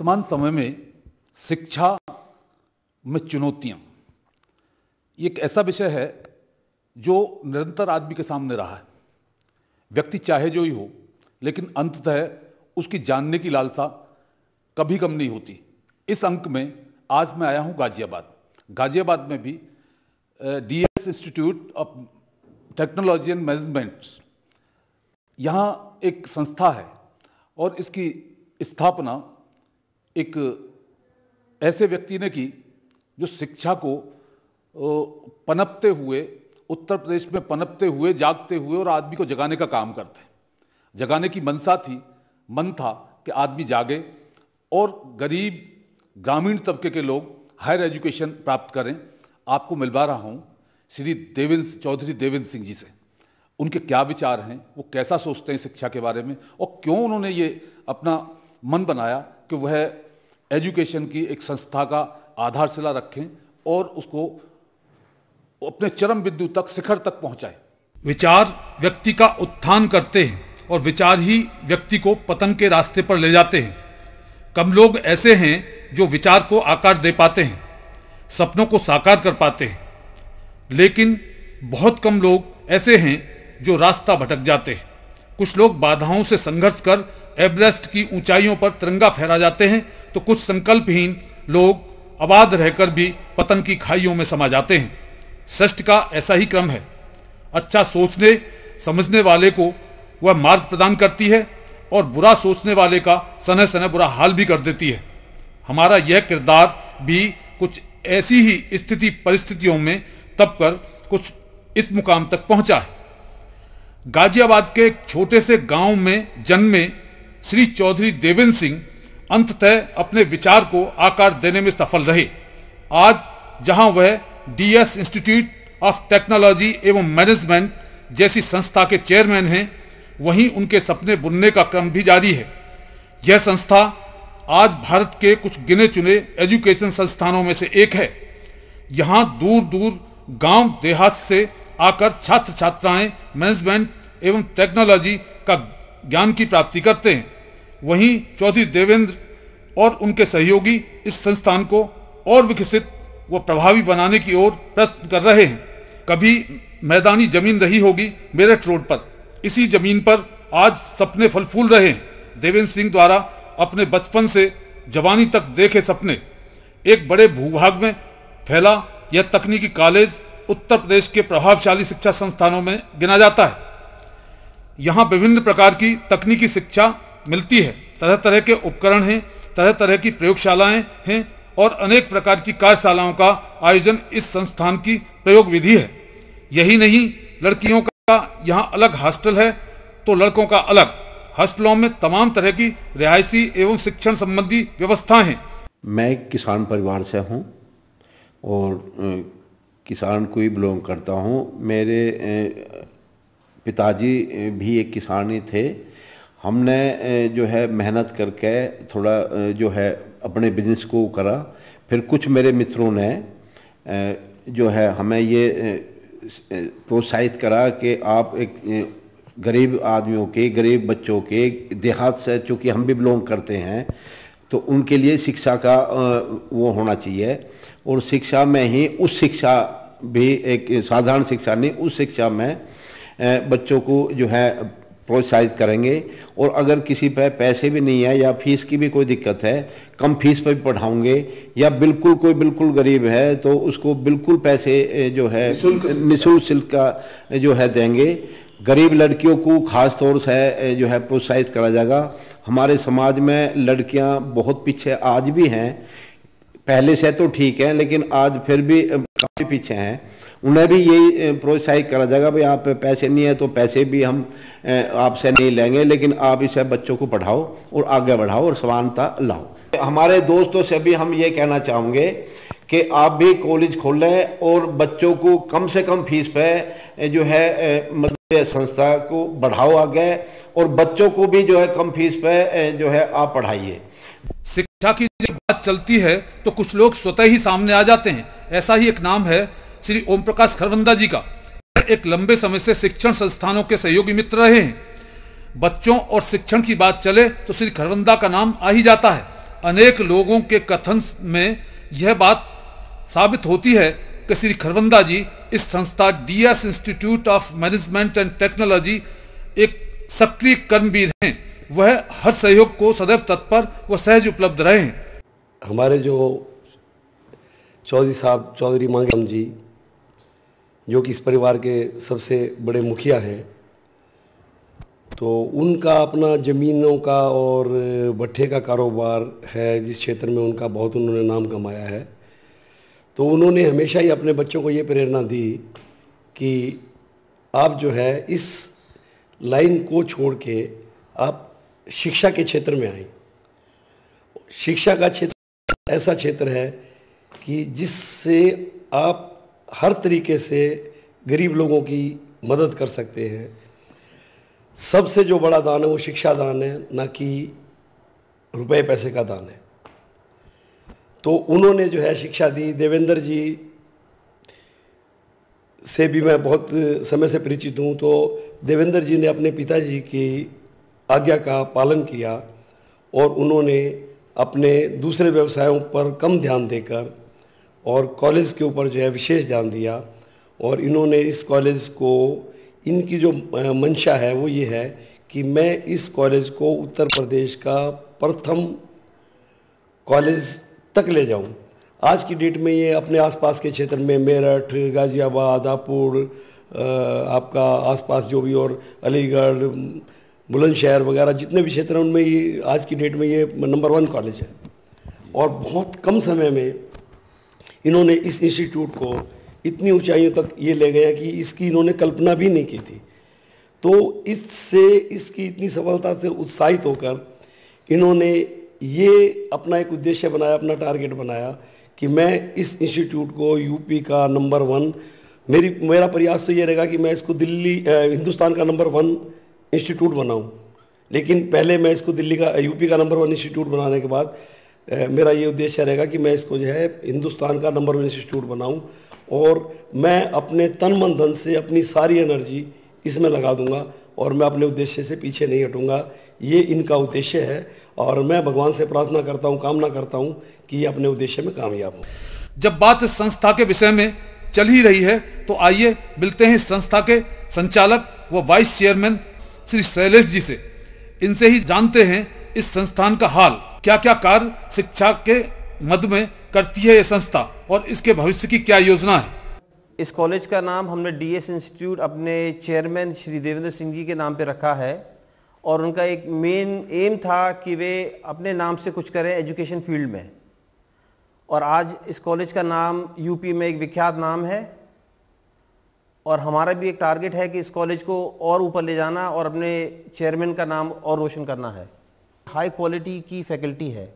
वर्तमान समय में शिक्षा में चुनौतियां, ये एक ऐसा विषय है जो निरंतर आदमी के सामने रहा है। व्यक्ति चाहे जो ही हो, लेकिन अंततः उसकी जानने की लालसा कभी कम नहीं होती। इस अंक में आज मैं आया हूं गाजियाबाद में भी DS institute of technology and management, यहाँ एक संस्था है और इसकी स्थापना एक ऐसे व्यक्ति ने की जो शिक्षा को पनपते हुए, उत्तर प्रदेश में पनपते हुए, जागते हुए और आदमी को जगाने का काम करते हैं। जगाने की मनसा थी, मन था कि आदमी जागे और गरीब ग्रामीण तबके के लोग हायर एजुकेशन प्राप्त करें। आपको मिलवा रहा हूं श्री चौधरी देवेंद्र सिंह जी से। उनके क्या विचार हैं, वो कैसा सोचते हैं शिक्षा के बारे में, और क्यों उन्होंने ये अपना मन बनाया कि वह एजुकेशन की एक संस्था का आधारशिला रखें और उसको अपने चरम बिंदु तक, शिखर तक पहुंचाए। विचार व्यक्ति का उत्थान करते हैं और विचार ही व्यक्ति को पतन के रास्ते पर ले जाते हैं। कम लोग ऐसे हैं जो विचार को आकार दे पाते हैं, सपनों को साकार कर पाते हैं, लेकिन बहुत कम लोग ऐसे हैं जो रास्ता भटक जाते हैं। कुछ लोग बाधाओं से संघर्ष कर एवरेस्ट की ऊंचाइयों पर तिरंगा फहरा जाते हैं, तो कुछ संकल्पहीन लोग आबाद रहकर भी पतन की खाइयों में समा जाते हैं। सृष्टि का ऐसा ही क्रम है। अच्छा सोचने समझने वाले को वह मार्ग प्रदान करती है और बुरा सोचने वाले का सने सने बुरा हाल भी कर देती है। हमारा यह किरदार भी कुछ ऐसी ही स्थिति परिस्थितियों में तब कर कुछ इस मुकाम तक पहुंचा है। गाजियाबाद के एक छोटे से गांव में जन्मे श्री चौधरी देवेंद्र सिंह अंततः अपने विचार को आकार देने में सफल रहे। आज जहां वह डीएस इंस्टीट्यूट ऑफ टेक्नोलॉजी एवं मैनेजमेंट जैसी संस्था के चेयरमैन हैं, वहीं उनके सपने बुनने का क्रम भी जारी है। यह संस्था आज भारत के कुछ गिने चुने एजुकेशन संस्थानों में से एक है। यहाँ दूर दूर गांव देहात से आकर छात्र छात्राएं मैनेजमेंट एवं टेक्नोलॉजी का ज्ञान की प्राप्ति करते हैं। वहीं चौधरी देवेंद्र और उनके सहयोगी इस संस्थान को और विकसित व प्रभावी बनाने की ओर प्रयत्न कर रहे हैं। कभी मैदानी जमीन रही होगी मेरठ रोड पर, इसी जमीन पर आज सपने फल फूल रहे हैं। देवेंद्र सिंह द्वारा अपने बचपन से जवानी तक देखे सपने। एक बड़े भूभाग में फैला यह तकनीकी कॉलेज उत्तर प्रदेश के प्रभावशाली शिक्षा संस्थानों में गिना जाता है। यहाँ विभिन्न प्रकार की तकनीकी शिक्षा मिलती है। तरह तरह के उपकरण हैं, तरह तरह की प्रयोगशालाएं हैं और अनेक प्रकार की कार्यशालाओं का आयोजन इस संस्थान की प्रयोग विधि है। यही नहीं, लड़कियों का यहाँ अलग हॉस्टल है तो लड़कों का अलग। हॉस्टलों में तमाम तरह की रिहायशी एवं शिक्षण संबंधी व्यवस्था है। मैं एक किसान परिवार से हूँ और किसान को ही बिलोंग करता हूँ। मेरे पिताजी भी एक किसान ही थे। हमने जो है मेहनत करके थोड़ा जो है अपने बिजनेस को करा। फिर कुछ मेरे मित्रों ने जो है हमें ये प्रोत्साहित करा कि आप एक गरीब आदमियों के, गरीब बच्चों के, देहात से चूँकि हम भी बिलोंग करते हैं, तो उनके लिए शिक्षा का वो होना चाहिए। और शिक्षा में ही उस शिक्षा भी एक साधारण शिक्षा नहीं, उस शिक्षा में बच्चों को जो है प्रोत्साहित करेंगे। और अगर किसी पे पैसे भी नहीं है या फीस की भी कोई दिक्कत है, कम फीस पर भी पढ़ाऊंगे, या बिल्कुल कोई बिल्कुल गरीब है तो उसको बिल्कुल पैसे जो है निःशुल्क शुल्क का जो है देंगे। गरीब लड़कियों को खास तौर से जो है प्रोत्साहित करा जाएगा। हमारे समाज में लड़कियां बहुत पीछे आज भी हैं, पहले से तो ठीक है लेकिन आज फिर भी काफ़ी पीछे हैं। उन्हें भी यही प्रोत्साहित करा जाएगा, भाई आप पैसे नहीं है तो पैसे भी हम आपसे नहीं लेंगे, लेकिन आप इसे बच्चों को पढ़ाओ और आगे बढ़ाओ और समानता लाओ। हमारे दोस्तों से भी हम ये कहना चाहेंगे कि आप भी कॉलेज खोलें और बच्चों को कम से कम फीस पे जो है मदद संस्था को बढ़ाओ आगे, और बच्चों को भी जो है कम फीस पे जो है आप पढ़ाइए। शिक्षा की जब बात चलती है तो कुछ लोग स्वतः ही सामने आ जाते हैं। ऐसा ही एक नाम है श्री ओम प्रकाश खरवंदा जी का। एक लंबे समय से शिक्षण संस्थानों के सहयोगी मित्र रहे हैं। बच्चों और शिक्षण की बात चले तो श्री खरवंदा का नाम आ ही जाता है। अनेक लोगों के कथन में यह बात साबित होती है कि श्री खरबंदा जी इस संस्था DS institute of management and technology एक सक्रिय कर्मवीर हैं। वह हर सहयोग को सदैव तत्पर व सहज उपलब्ध रहे हैं। हमारे जो चौधरी साहब, चौधरी मांगेराम जी, जो कि इस परिवार के सबसे बड़े मुखिया हैं, तो उनका अपना ज़मीनों का और भट्ठे का कारोबार है, जिस क्षेत्र में उनका बहुत उन्होंने नाम कमाया है। तो उन्होंने हमेशा ही अपने बच्चों को ये प्रेरणा दी कि आप जो है इस लाइन को छोड़ के आप शिक्षा के क्षेत्र में आए। शिक्षा का क्षेत्र ऐसा क्षेत्र है कि जिससे आप हर तरीके से गरीब लोगों की मदद कर सकते हैं। सबसे जो बड़ा दान है वो शिक्षा दान है, ना कि रुपए पैसे का दान है। तो उन्होंने जो है शिक्षा दी। देवेंद्र जी से भी मैं बहुत समय से परिचित हूँ। तो देवेंद्र जी ने अपने पिताजी की आज्ञा का पालन किया और उन्होंने अपने दूसरे व्यवसायों पर कम ध्यान देकर और कॉलेज के ऊपर जो है विशेष ध्यान दिया। और इन्होंने इस कॉलेज को, इनकी जो मंशा है वो ये है कि मैं इस कॉलेज को उत्तर प्रदेश का प्रथम कॉलेज तक ले जाऊं। आज की डेट में ये अपने आसपास के क्षेत्र में मेरठ, गाज़ियाबाद, हापुड़, आपका आसपास जो भी और अलीगढ़, बुलंदशहर वगैरह जितने भी क्षेत्र हैं उनमें ये आज की डेट में ये नंबर 1 कॉलेज है। और बहुत कम समय में इन्होंने इस इंस्टीट्यूट को इतनी ऊंचाइयों तक ये ले गया कि इसकी इन्होंने कल्पना भी नहीं की थी। तो इससे इसकी इतनी सफलता से उत्साहित होकर इन्होंने ये अपना एक उद्देश्य बनाया, अपना टारगेट बनाया कि मैं इस इंस्टीट्यूट को यूपी का नंबर 1, मेरा प्रयास तो ये रहेगा कि मैं इसको हिंदुस्तान का नंबर 1 इंस्टीट्यूट बनाऊं। लेकिन पहले मैं इसको यूपी का नंबर 1 इंस्टीट्यूट बनाने के बाद मेरा ये उद्देश्य रहेगा कि मैं इसको जो है हिंदुस्तान का नंबर 1 इंस्टीट्यूट बनाऊं। और मैं अपने तन मन धन से अपनी सारी एनर्जी इसमें लगा दूंगा और मैं अपने उद्देश्य से पीछे नहीं हटूंगा। ये इनका उद्देश्य है और मैं भगवान से प्रार्थना करता हूँ, कामना करता हूँ कि ये अपने उद्देश्य में कामयाब हो। जब बात इस संस्था के विषय में चल ही रही है तो आइए मिलते हैं इस संस्था के संचालक व वाइस चेयरमैन श्री शैलेश जी से। इनसे ही जानते हैं इस संस्थान का हाल, क्या क्या कार्य शिक्षा के मद में करती है ये संस्था और इसके भविष्य की क्या योजना है। इस कॉलेज का नाम हमने DS इंस्टीट्यूट अपने चेयरमैन श्री देवेंद्र सिंह जी के नाम पे रखा है और उनका एक मेन एम था कि वे अपने नाम से कुछ करें एजुकेशन फील्ड में। और आज इस कॉलेज का नाम यूपी में एक विख्यात नाम है और हमारा भी एक टारगेट है कि इस कॉलेज को और ऊपर ले जाना और अपने चेयरमैन का नाम और रोशन करना है। हाई क्वालिटी की फैकल्टी है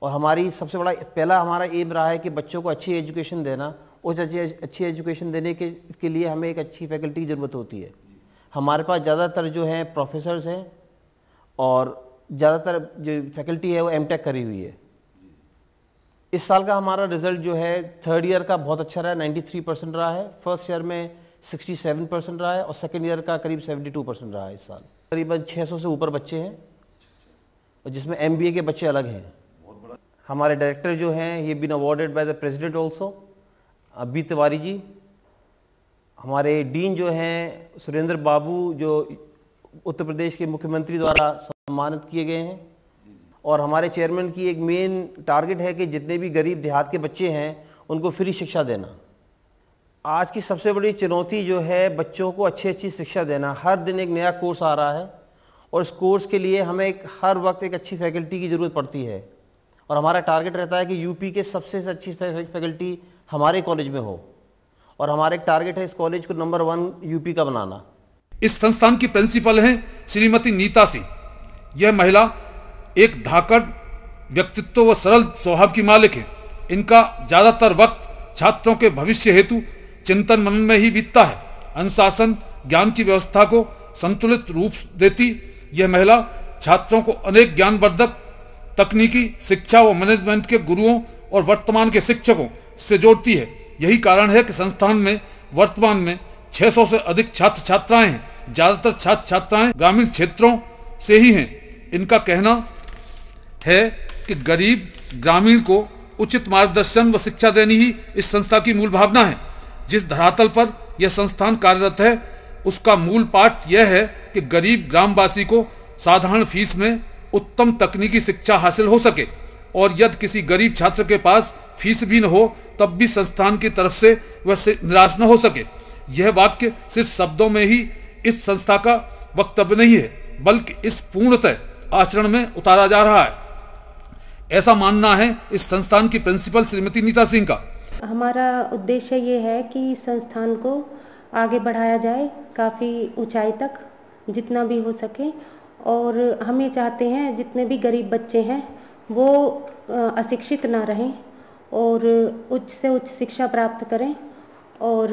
और हमारी सबसे बड़ा पहला हमारा एम रहा है कि बच्चों को अच्छी एजुकेशन देना। उस अच्छी एजुकेशन देने के लिए हमें एक अच्छी फैकल्टी की ज़रूरत होती है। हमारे पास ज़्यादातर जो हैं प्रोफेसर्स हैं और ज़्यादातर जो फैकल्टी है वो M.Tech करी हुई है। इस साल का हमारा रिज़ल्ट जो है 3rd ईयर का बहुत अच्छा रहा है, 93% रहा है। फर्स्ट ईयर में 67% रहा है और सेकेंड ईयर का करीब 72% रहा है। इस साल करीबन 600 से ऊपर बच्चे हैं और जिसमें MBA के बच्चे अलग हैं। हमारे डायरेक्टर जो हैं ये been awarded by the president also, B Tiwari ji. हमारे डीन जो हैं सुरेंद्र बाबू, जो उत्तर प्रदेश के मुख्यमंत्री द्वारा सम्मानित किए गए हैं। और हमारे चेयरमैन की एक मेन टारगेट है कि जितने भी गरीब देहात के बच्चे हैं उनको फ्री शिक्षा देना। आज की सबसे बड़ी चुनौती जो है बच्चों को अच्छी शिक्षा देना। हर दिन एक नया कोर्स आ रहा है और इस कोर्स के लिए हमें हर वक्त एक अच्छी फैकल्टी की ज़रूरत पड़ती है और हमारा टारगेट रहता है कि यूपी के सबसे अच्छी फैकल्टी हमारे कॉलेज में हो और हमारा एक टारगेट है इस कॉलेज को नंबर 1 यूपी का बनाना। इस संस्थान की प्रिंसिपल हैं श्रीमती नीता सिंह। यह महिला एक धाकड़ व्यक्तित्व व सरल स्वभाव की मालिक है। इनका ज्यादातर वक्त छात्रों के भविष्य हेतु चिंतन मनन में ही बीतता है। अनुशासन, ज्ञान की व्यवस्था को संतुलित रूप देती यह महिला छात्रों को अनेक ज्ञानवर्धक तकनीकी शिक्षा व मैनेजमेंट के गुरुओं और वर्तमान के शिक्षकों से जोड़ती है। यही कारण है कि संस्थान में वर्तमान में 600 से अधिक छात्र छात्राएं हैं। ज्यादातर छात्र छात्राएं ग्रामीण क्षेत्रों से ही हैं। इनका कहना है कि गरीब ग्रामीण को उचित मार्गदर्शन व शिक्षा देनी ही इस संस्था की मूल भावना है। जिस धरातल पर यह संस्थान कार्यरत है उसका मूल पाठ यह है कि गरीब ग्रामवासी को साधारण फीस में उत्तम तकनीकी शिक्षा हासिल हो सके, और यदि किसी गरीब छात्र के पास फीस भी न हो तब भी संस्थान की तरफ से वह निराश न हो सके। यह वाक्य सिर्फ शब्दों में ही इस संस्था का वक्तव्य नहीं है, बल्कि इस पूर्णतः आचरण में उतारा जा रहा है। ऐसा मानना है इस संस्थान की प्रिंसिपल श्रीमती नीता सिंह का। हमारा उद्देश्य ये है कि इस संस्थान को आगे बढ़ाया जाए काफ़ी ऊंचाई तक जितना भी हो सके, और हम ये चाहते हैं जितने भी गरीब बच्चे हैं वो अशिक्षित ना रहें और उच्च से उच्च शिक्षा प्राप्त करें, और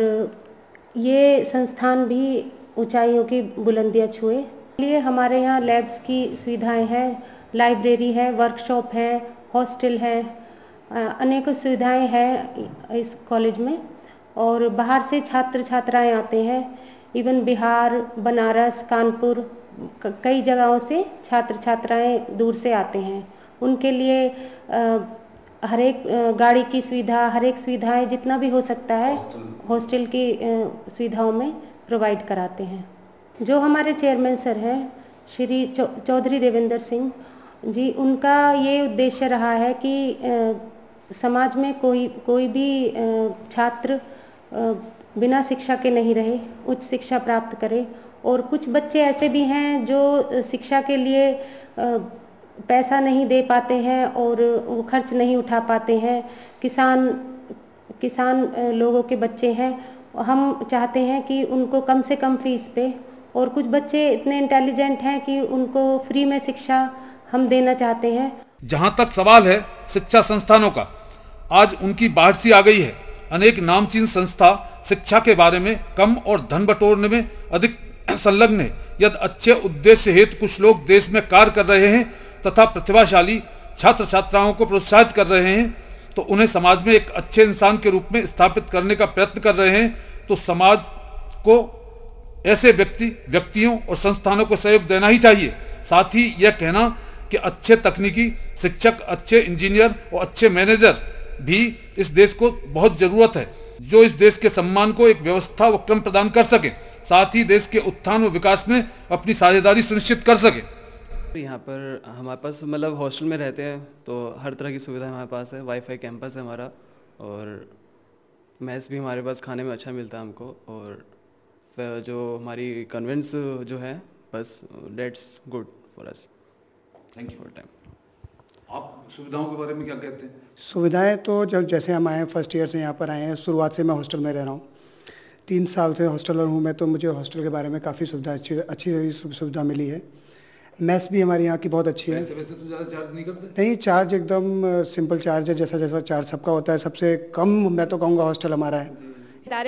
ये संस्थान भी ऊंचाइयों की बुलंदियां छुए। इसलिए हमारे यहाँ लैब्स की सुविधाएं हैं, लाइब्रेरी है, वर्कशॉप है, हॉस्टल है, अनेकों सुविधाएं हैं इस कॉलेज में। और बाहर से छात्र छात्राएं आते हैं, इवन बिहार, बनारस, कानपुर, कई जगहों से छात्र छात्राएं दूर से आते हैं। उनके लिए हर एक गाड़ी की सुविधा, हर एक सुविधाएं जितना भी हो सकता है हॉस्टल की सुविधाओं में प्रोवाइड कराते हैं। जो हमारे चेयरमैन सर हैं श्री चौधरी देवेंद्र सिंह जी, उनका ये उद्देश्य रहा है कि समाज में कोई भी छात्र बिना शिक्षा के नहीं रहे, उच्च शिक्षा प्राप्त करे। और कुछ बच्चे ऐसे भी हैं जो शिक्षा के लिए पैसा नहीं दे पाते हैं और वो खर्च नहीं उठा पाते हैं। किसान लोगों के बच्चे हैं, हम चाहते हैं कि उनको कम से कम फीस पे, और कुछ बच्चे इतने इंटेलिजेंट हैं कि उनको फ्री में शिक्षा हम देना चाहते हैं। जहां तक सवाल है शिक्षा संस्थानों का, आज उनकी बाढ़ सी आ गई है। अनेक नामचीन संस्था शिक्षा के बारे में कम और धन बटोरने में अधिक संलग्न है। यदि अच्छे उद्देश्य हेतु कुछ लोग देश में कार्य कर रहे हैं तथा प्रतिभाशाली छात्र छात्राओं को प्रोत्साहित कर रहे हैं, तो उन्हें समाज में एक अच्छे इंसान के रूप में स्थापित करने का प्रयत्न कर रहे हैं, तो समाज को ऐसे व्यक्तियों और संस्थानों को सहयोग देना ही चाहिए। साथ ही यह कहना कि अच्छे तकनीकी शिक्षक, अच्छे इंजीनियर और अच्छे मैनेजर भी इस देश को बहुत जरूरत है, जो इस देश के सम्मान को एक व्यवस्था व क्रम प्रदान कर सके, साथ ही देश के उत्थान व विकास में अपनी साझेदारी सुनिश्चित कर सके। यहाँ पर हमारे पास मतलब हॉस्टल में रहते हैं तो हर तरह की सुविधा हमारे पास है। वाईफाई कैंपस है हमारा, और मैस भी हमारे पास खाने में अच्छा मिलता है हमको। और फिर जो हमारी कन्वेंस जो है, बस that's good for us. Thank you for time. आप सुविधाओं के बारे में क्या कहते हैं? सुविधाएं तो जब जैसे हम आए हैं, फर्स्ट ईयर से यहाँ पर आए हैं, शुरुआत से मैं हॉस्टल में रह रहा हूँ, 3 साल से हॉस्टलर हूँ मैं, तो मुझे हॉस्टल के बारे में काफ़ी सुविधा अच्छी सुविधा मिली है। मैस भी हमारे यहाँ की बहुत अच्छी है। वैसे तो ज़्यादा चार्ज नहीं करते? नहीं, चार्ज एकदम सिंपल चार्ज है, जैसा जैसा चार्ज सबका होता है। सबसे कम मैं तो कहूँगा हॉस्टल हमारा है।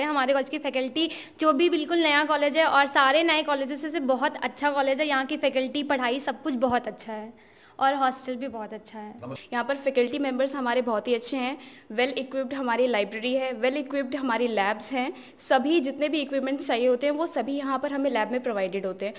हमारे कॉलेज की फैकल्टी जो भी बिल्कुल नया कॉलेज है, और सारे नए कॉलेजेस से बहुत अच्छा कॉलेज है। यहाँ की फैकल्टी, पढ़ाई, सब कुछ बहुत अच्छा है, और हॉस्टल भी बहुत अच्छा है। यहाँ पर फैकल्टी मेंबर्स हमारे बहुत ही अच्छे हैं। वेल इक्विप्ड हमारी लाइब्रेरी है, वेल इक्विप्ड हमारी लैब्स हैं। सभी जितने भी इक्विपमेंट्स चाहिए होते हैं वो सभी यहाँ पर हमें लैब में प्रोवाइडेड होते हैं।